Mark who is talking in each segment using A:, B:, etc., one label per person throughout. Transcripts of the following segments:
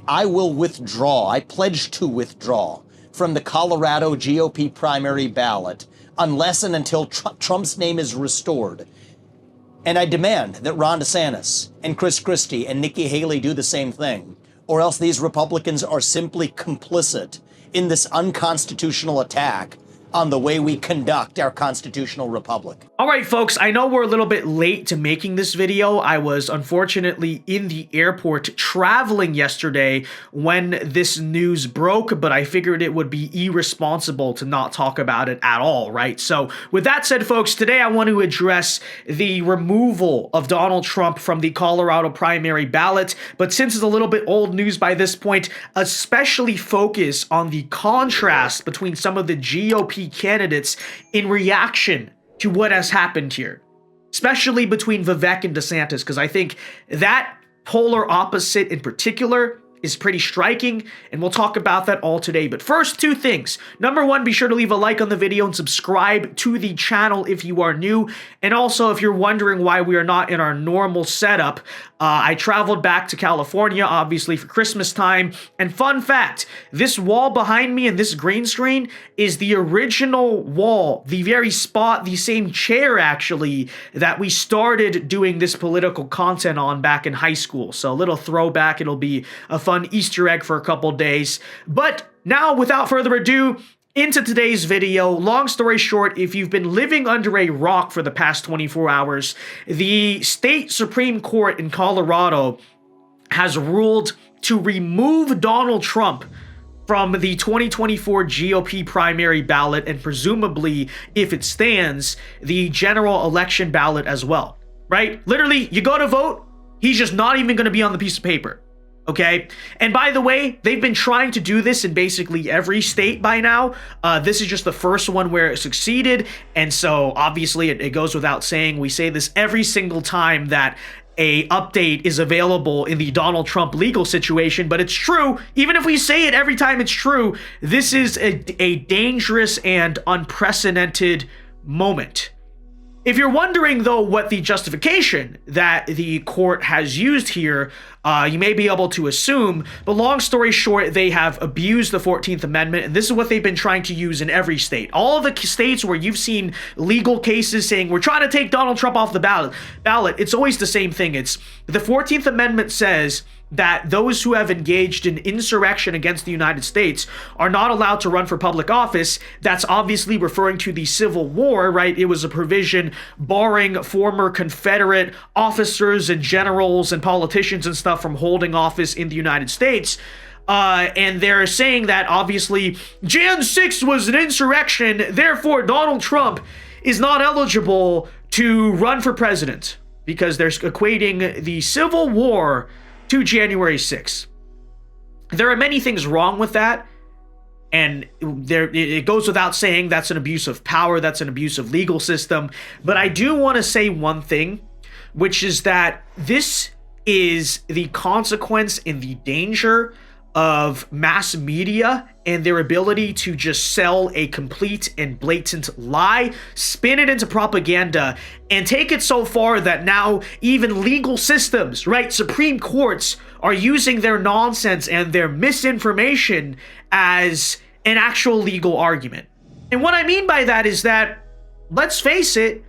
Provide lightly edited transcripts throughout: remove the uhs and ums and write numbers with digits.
A: I will withdraw, I pledge to withdraw from the Colorado GOP primary ballot unless and until Trump's name is restored. And I demand that Ron DeSantis and Chris Christie and Nikki Haley do the same thing, or else these Republicans are simply complicit in this unconstitutional attack on the way we conduct our constitutional republic.
B: All right, folks, I know we're a little bit late to making this video. I was unfortunately in the airport traveling yesterday when this news broke, but I figured it would be irresponsible to not talk about it at all, right? So with that said, folks, today I want to address the removal of Donald Trump from the Colorado primary ballot, but since it's a little bit old news by this point, especially focus on the contrast between some of the GOP candidates in reaction to what has happened here, especially between Vivek and DeSantis, because I think that polar opposite in particular is pretty striking, and we'll talk about that all today. But first, two things. Number one, be sure to leave a like on the video and subscribe to the channel if you are new. And also, if you're wondering why we are not in our normal setup, I traveled back to California, obviously, for Christmas time. And fun fact, this wall behind me and this green screen is the original wall, the very spot, the same chair, actually, that we started doing this political content on back in high school. So a little throwback. It'll be a fun Easter egg for a couple days. But now, without further ado, into today's video. Long story short, if you've been living under a rock for the past 24 hours, the state Supreme Court in Colorado has ruled to remove Donald Trump from the 2024 GOP primary ballot and presumably, if it stands, the general election ballot as well, right? Literally, you go to vote, he's just not even going to be on the piece of paper. Okay. And by the way, they've been trying to do this in basically every state by now. This is just the first one where it succeeded. And so obviously it goes without saying, we say this every single time that a update is available in the Donald Trump legal situation, but it's true. Even if we say it every time it's true, this is a dangerous and unprecedented moment. If you're wondering, though, what the justification that the court has used here, you may be able to assume, but long story short, they have abused the 14th Amendment, and this is what they've been trying to use in every state. All the states where you've seen legal cases saying, we're trying to take Donald Trump off the ballot, it's always the same thing. It's the 14th Amendment says that those who have engaged in insurrection against the United States are not allowed to run for public office. That's obviously referring to the Civil War, right? It was a provision barring former Confederate officers and generals and politicians and stuff from holding office in the United States. And they're saying that obviously Jan 6 was an insurrection, therefore Donald Trump is not eligible to run for president because they're equating the Civil War to January 6th. There are many things wrong with that, and it goes without saying that's an abuse of power, that's an abuse of legal system, but I do want to say one thing, which is that this is the consequence and the danger of mass media and their ability to just sell a complete and blatant lie, spin it into propaganda, and take it so far that now even legal systems, right, Supreme Courts are using their nonsense and their misinformation as an actual legal argument. And what I mean by that is that, let's face it,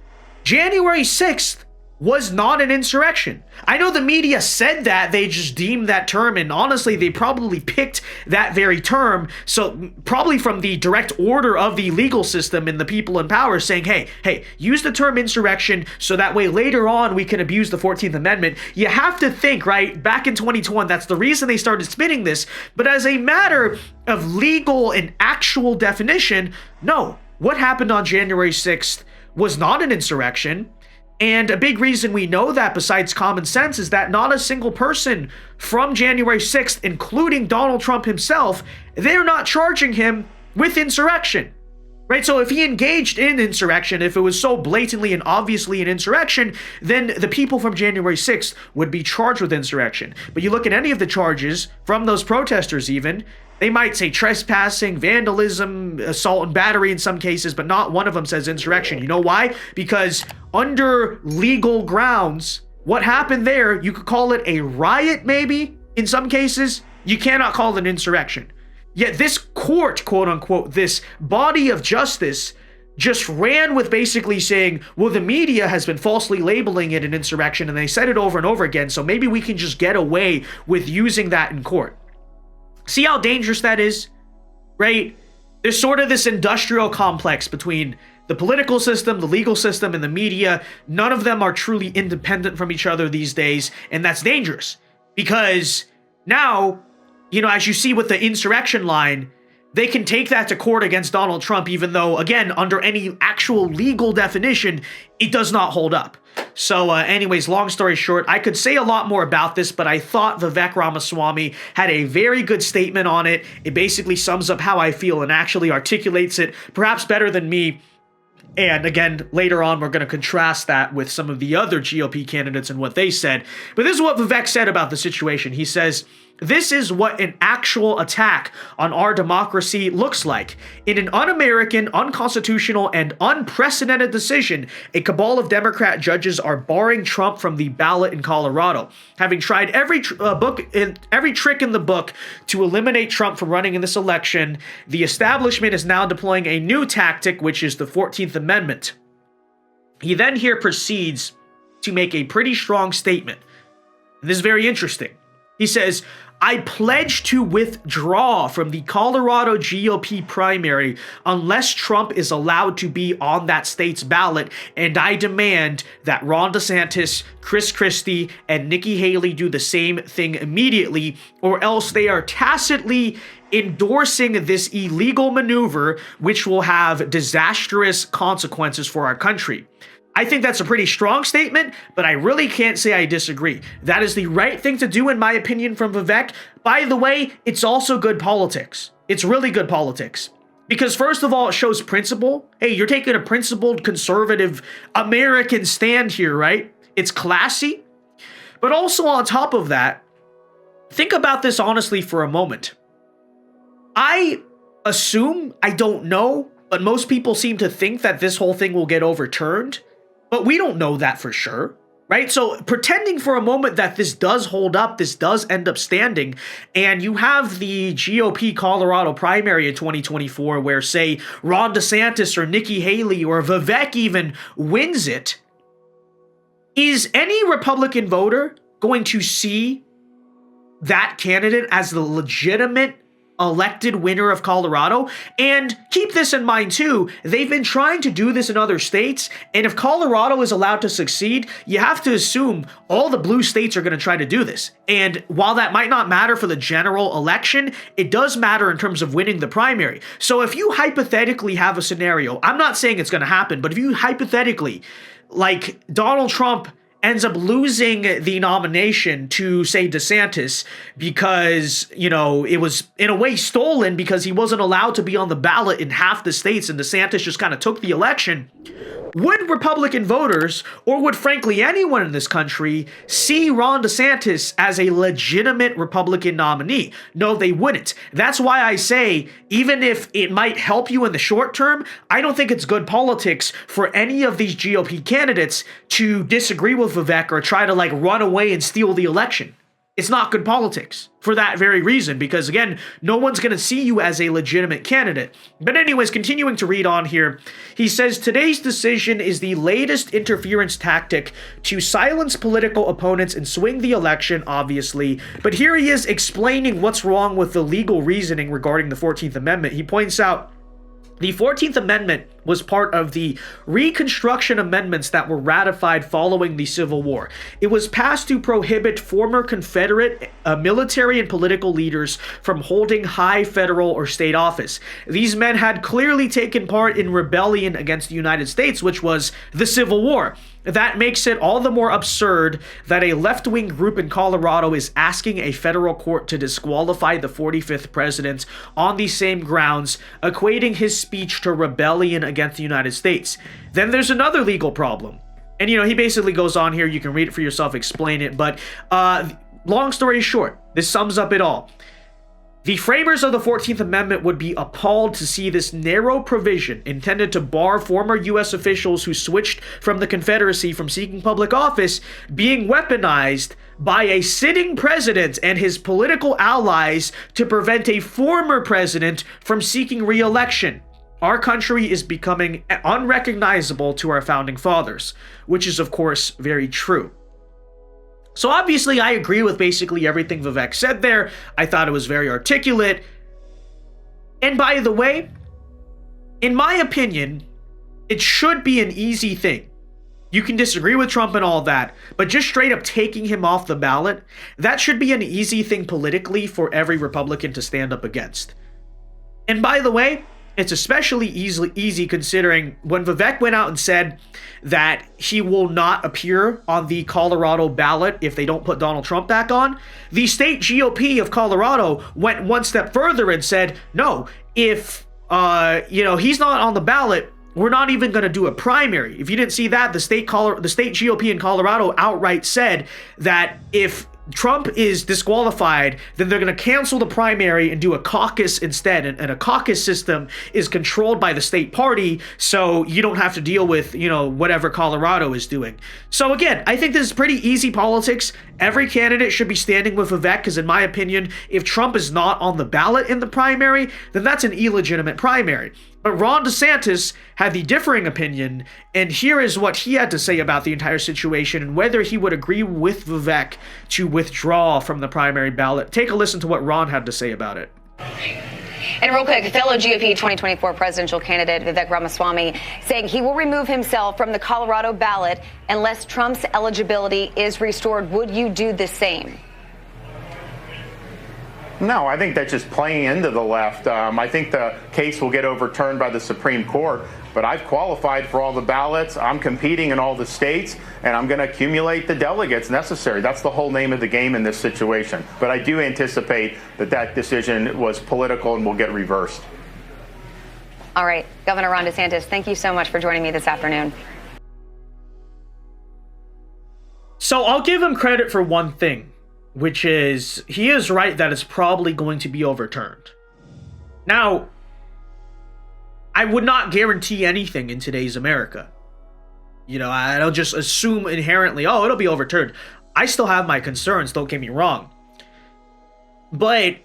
B: January 6th was not an insurrection. I know the media said that, they just deemed that term, and honestly, they probably picked that very term, so probably from the direct order of the legal system and the people in power saying, hey, use the term insurrection so that way later on we can abuse the 14th Amendment. You have to think, right, back in 2021, that's the reason they started spinning this, but as a matter of legal and actual definition, no, what happened on January 6th was not an insurrection. And a big reason we know that, besides common sense, is that not a single person from January 6th, including Donald Trump himself, they're not charging him with insurrection, right? So if he engaged in insurrection, if it was so blatantly and obviously an insurrection, then the people from January 6th would be charged with insurrection. But you look at any of the charges from those protesters even, they might say trespassing, vandalism, assault and battery in some cases, but not one of them says insurrection. You know why? Because under legal grounds, what happened there, you could call it a riot maybe in some cases, You cannot call it an insurrection. Yet this court, quote unquote, this body of justice just ran with basically saying, well, the media has been falsely labeling it an insurrection, and they said it over and over again, so maybe we can just get away with using that in court. See how dangerous that is, right? There's sort of this industrial complex between the political system, the legal system, and the media. None of them are truly independent from each other these days, and that's dangerous. Because now, as you see with the insurrection line, they can take that to court against Donald Trump, even though, again, under any actual legal definition, it does not hold up. So anyways, long story short, I could say a lot more about this, but I thought Vivek Ramaswamy had a very good statement on it. It basically sums up how I feel and actually articulates it perhaps better than me. And again, later on, we're going to contrast that with some of the other GOP candidates and what they said. But this is what Vivek said about the situation. He says, "This is what an actual attack on our democracy looks like. In an un-American, unconstitutional, and unprecedented decision, a cabal of Democrat judges are barring Trump from the ballot in Colorado. Having tried every trick in the book to eliminate Trump from running in this election, the establishment is now deploying a new tactic, which is the 14th Amendment." He then here proceeds to make a pretty strong statement. And this is very interesting. He says, "I pledge to withdraw from the Colorado GOP primary unless Trump is allowed to be on that state's ballot, and I demand that Ron DeSantis, Chris Christie, and Nikki Haley do the same thing immediately, or else they are tacitly endorsing this illegal maneuver, which will have disastrous consequences for our country." I think that's a pretty strong statement, but I really can't say I disagree. That is the right thing to do, in my opinion, from Vivek. By the way, it's also good politics. It's really good politics. Because first of all, it shows principle. Hey, you're taking a principled, conservative, American stand here, right? It's classy. But also on top of that, think about this honestly for a moment. I assume, I don't know, but most people seem to think that this whole thing will get overturned. But we don't know that for sure, right? So pretending for a moment that this does hold up, this does end up standing, and you have the GOP Colorado primary in 2024 where, say, Ron DeSantis or Nikki Haley or Vivek even wins it, is any Republican voter going to see that candidate as the legitimate elected winner of Colorado? And keep this in mind too, they've been trying to do this in other states, and if Colorado is allowed to succeed, you have to assume all the blue states are going to try to do this. And while that might not matter for the general election, it does matter in terms of winning the primary. So if you hypothetically have a scenario, I'm not saying it's going to happen, but if you hypothetically, like Donald Trump ends up losing the nomination to, say, DeSantis because, it was in a way stolen because he wasn't allowed to be on the ballot in half the states and DeSantis just kind of took the election. Would Republican voters, or would frankly anyone in this country, see Ron DeSantis as a legitimate Republican nominee? No, they wouldn't. That's why I say, even if it might help you in the short term, I don't think it's good politics for any of these GOP candidates to disagree with Vivek or try to run away and steal the election. It's not good politics for that very reason, because again, no one's going to see you as a legitimate candidate. But anyways, continuing to read on here, he says, "Today's decision is the latest interference tactic to silence political opponents and swing the election, obviously." But here he is explaining what's wrong with the legal reasoning regarding the 14th Amendment. He points out, the 14th Amendment was part of the Reconstruction Amendments that were ratified following the Civil War. It was passed to prohibit former Confederate military and political leaders from holding high federal or state office. These men had clearly taken part in rebellion against the United States, which was the Civil War. That makes it all the more absurd that a left-wing group in Colorado is asking a federal court to disqualify the 45th president on these same grounds, equating his speech to rebellion against the United States. Then there's another legal problem. And, he basically goes on here. You can read it for yourself, explain it. But long story short, this sums up it all. The framers of the 14th Amendment would be appalled to see this narrow provision intended to bar former U.S. officials who switched from the Confederacy from seeking public office being weaponized by a sitting president and his political allies to prevent a former president from seeking re-election. Our country is becoming unrecognizable to our founding fathers, which is, of course, very true. So obviously, I agree with basically everything Vivek said there. I thought it was very articulate. And by the way, in my opinion, it should be an easy thing. You can disagree with Trump and all that, but just straight up taking him off the ballot, that should be an easy thing politically for every Republican to stand up against. And by the way, it's especially easy considering when Vivek went out and said that he will not appear on the Colorado ballot if they don't put Donald Trump back on, the state GOP of Colorado went one step further and said, no, if he's not on the ballot, we're not even going to do a primary. If you didn't see that, the state GOP in Colorado outright said that if Trump is disqualified, then they're going to cancel the primary and do a caucus instead. And a caucus system is controlled by the state party, so you don't have to deal with, whatever Colorado is doing. So again, I think this is pretty easy politics. Every candidate should be standing with Vivek because, in my opinion, if Trump is not on the ballot in the primary, then that's an illegitimate primary. But Ron DeSantis had the differing opinion, and here is what he had to say about the entire situation and whether he would agree with Vivek to withdraw from the primary ballot. Take a listen to what Ron had to say about it.
C: And real quick, fellow GOP 2024 presidential candidate Vivek Ramaswamy saying he will remove himself from the Colorado ballot unless Trump's eligibility is restored. Would you do the same?
D: No, I think that's just playing into the left. I think the case will get overturned by the Supreme Court, but I've qualified for all the ballots. I'm competing in all the states, and I'm going to accumulate the delegates necessary. That's the whole name of the game in this situation. But I do anticipate that decision was political and will get reversed.
C: All right, Governor Ron DeSantis, thank you so much for joining me this afternoon.
B: So I'll give him credit for one thing, which is he is right that it's probably going to be overturned. Now, I would not guarantee anything in today's America. I don't just assume inherently, it'll be overturned. I still have my concerns, don't get me wrong. But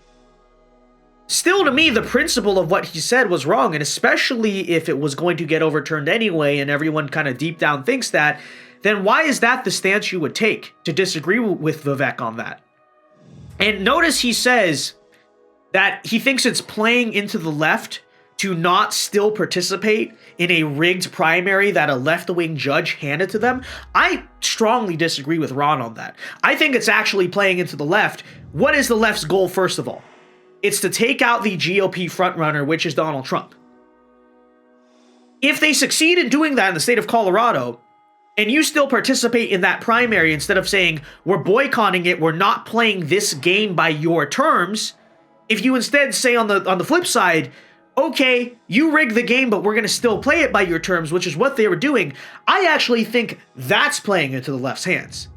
B: still, to me, the principle of what he said was wrong, and especially if it was going to get overturned anyway and everyone kind of deep down thinks that, then why is that the stance you would take to disagree with Vivek on that? And notice he says that he thinks it's playing into the left to not still participate in a rigged primary that a left-wing judge handed to them. I strongly disagree with Ron on that. I think it's actually playing into the left. What is the left's goal, first of all? It's to take out the GOP frontrunner, which is Donald Trump. If they succeed in doing that in the state of Colorado, and you still participate in that primary instead of saying, we're boycotting it, we're not playing this game by your terms, if you instead say on the flip side, okay, you rigged the game, but we're going to still play it by your terms, which is what they were doing, I actually think that's playing into the left's hands.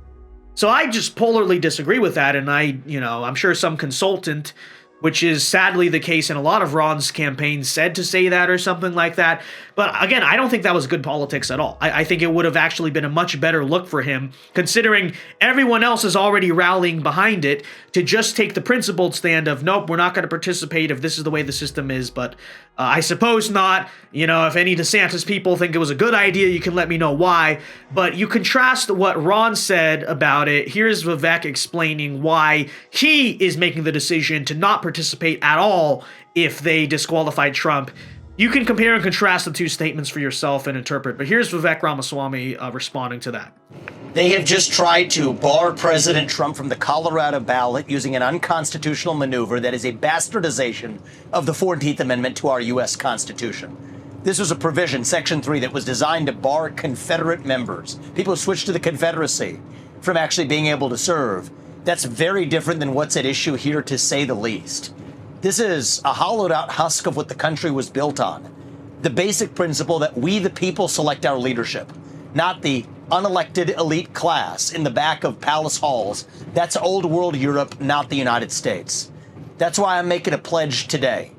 B: So I just polarly disagree with that, and I'm sure some consultant, which is sadly the case in a lot of Ron's campaigns, said to say that or something like that. But again, I don't think that was good politics at all. I think it would have actually been a much better look for him, considering everyone else is already rallying behind it, to just take the principled stand of, nope, we're not going to participate if this is the way the system is. But I suppose not. If any DeSantis people think it was a good idea, you can let me know why. But you contrast what Ron said about it. Here's Vivek explaining why he is making the decision to not participate at all if they disqualified Trump. You can compare and contrast the two statements for yourself and interpret, but here's Vivek Ramaswamy responding to that.
A: They have just tried to bar President Trump from the Colorado ballot using an unconstitutional maneuver that is a bastardization of the 14th Amendment to our U.S. Constitution. This was a provision, Section 3, that was designed to bar Confederate members, people who switched to the Confederacy, from actually being able to serve. That's very different than what's at issue here, to say the least. This is a hollowed out husk of what the country was built on. The basic principle that we, the people, select our leadership, not the unelected elite class in the back of palace halls. That's old world Europe, not the United States. That's why I'm making a pledge today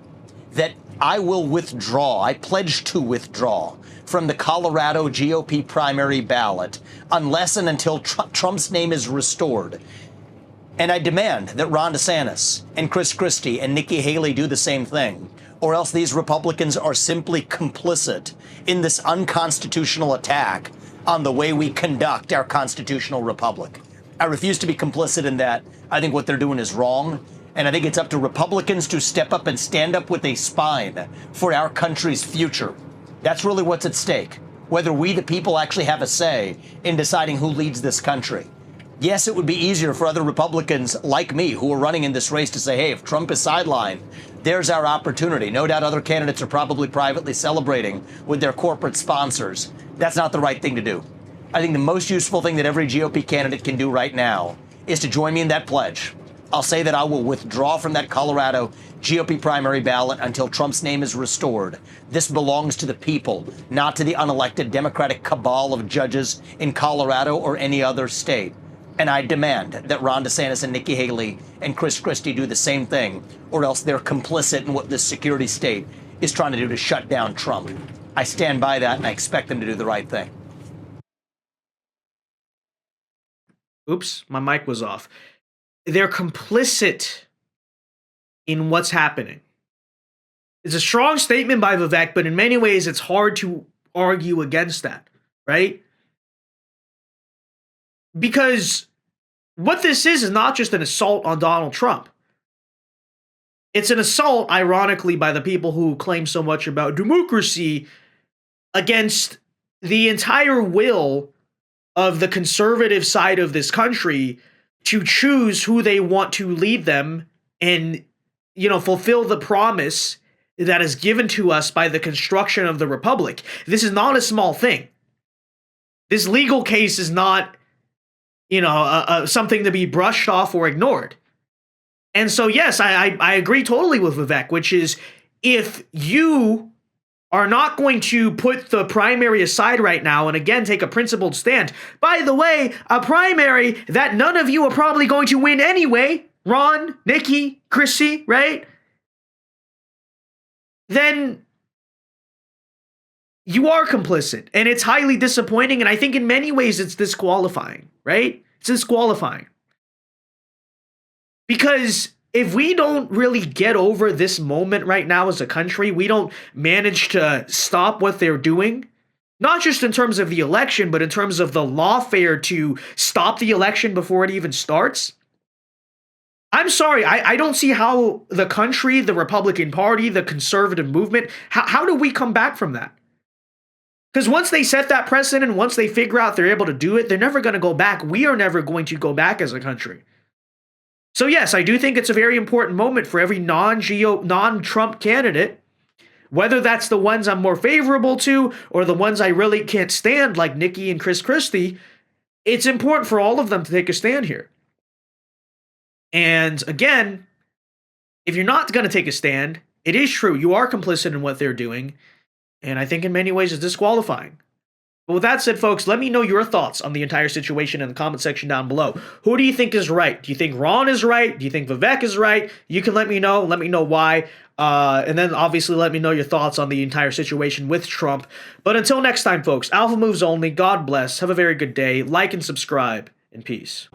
A: that I will withdraw. I pledge to withdraw from the Colorado GOP primary ballot unless and until Trump's name is restored. And I demand that Ron DeSantis and Chris Christie and Nikki Haley do the same thing, or else these Republicans are simply complicit in this unconstitutional attack on the way we conduct our constitutional republic. I refuse to be complicit in that. I think what they're doing is wrong. And I think it's up to Republicans to step up and stand up with a spine for our country's future. That's really what's at stake, whether we, the people, actually have a say in deciding who leads this country. Yes, it would be easier for other Republicans like me who are running in this race to say, hey, if Trump is sidelined, there's our opportunity. No doubt other candidates are probably privately celebrating with their corporate sponsors. That's not the right thing to do. I think the most useful thing that every GOP candidate can do right now is to join me in that pledge. I'll say that I will withdraw from that Colorado GOP primary ballot until Trump's name is restored. This belongs to the people, not to the unelected Democratic cabal of judges in Colorado or any other state. And I demand that Ron DeSantis and Nikki Haley and Chris Christie do the same thing, or else they're complicit in what this security state is trying to do to shut down Trump. I stand by that, and I expect them to do the right thing.
B: Oops, my mic was off. They're complicit in what's happening. It's a strong statement by Vivek, but in many ways, it's hard to argue against that, right? Because what this is not just an assault on Donald Trump. It's an assault, ironically, by the people who claim so much about democracy against the entire will of the conservative side of this country to choose who they want to lead them and, fulfill the promise that is given to us by the construction of the republic. This is not a small thing. This legal case is not, something to be brushed off or ignored. And so, yes, I agree totally with Vivek, which is if you are not going to put the primary aside right now and again take a principled stand. By the way, a primary that none of you are probably going to win anyway, Ron, Nikki, Chrissy, right? Then you are complicit, and it's highly disappointing, and I think in many ways it's disqualifying, right? It's disqualifying. Because if we don't really get over this moment right now as a country, we don't manage to stop what they're doing, not just in terms of the election, but in terms of the lawfare to stop the election before it even starts. I'm sorry, I don't see how the country, the Republican Party, the conservative movement, how do we come back from that? Because once they set that precedent, once they figure out they're able to do it, they're never going to go back. We are never going to go back as a country. So yes, I do think it's a very important moment for every non-Trump candidate, whether that's the ones I'm more favorable to or the ones I really can't stand, like Nikki and Chris Christie. It's important for all of them to take a stand here. And again, if you're not going to take a stand, it is true, you are complicit in what they're doing, and I think in many ways it's disqualifying. But with that said, folks, let me know your thoughts on the entire situation in the comment section down below. Who do you think is right? Do you think Ron is right? Do you think Vivek is right? You can let me know why. And then obviously let me know your thoughts on the entire situation with Trump. But until next time, folks, Alpha Moves only. God bless. Have a very good day. Like and subscribe. And peace.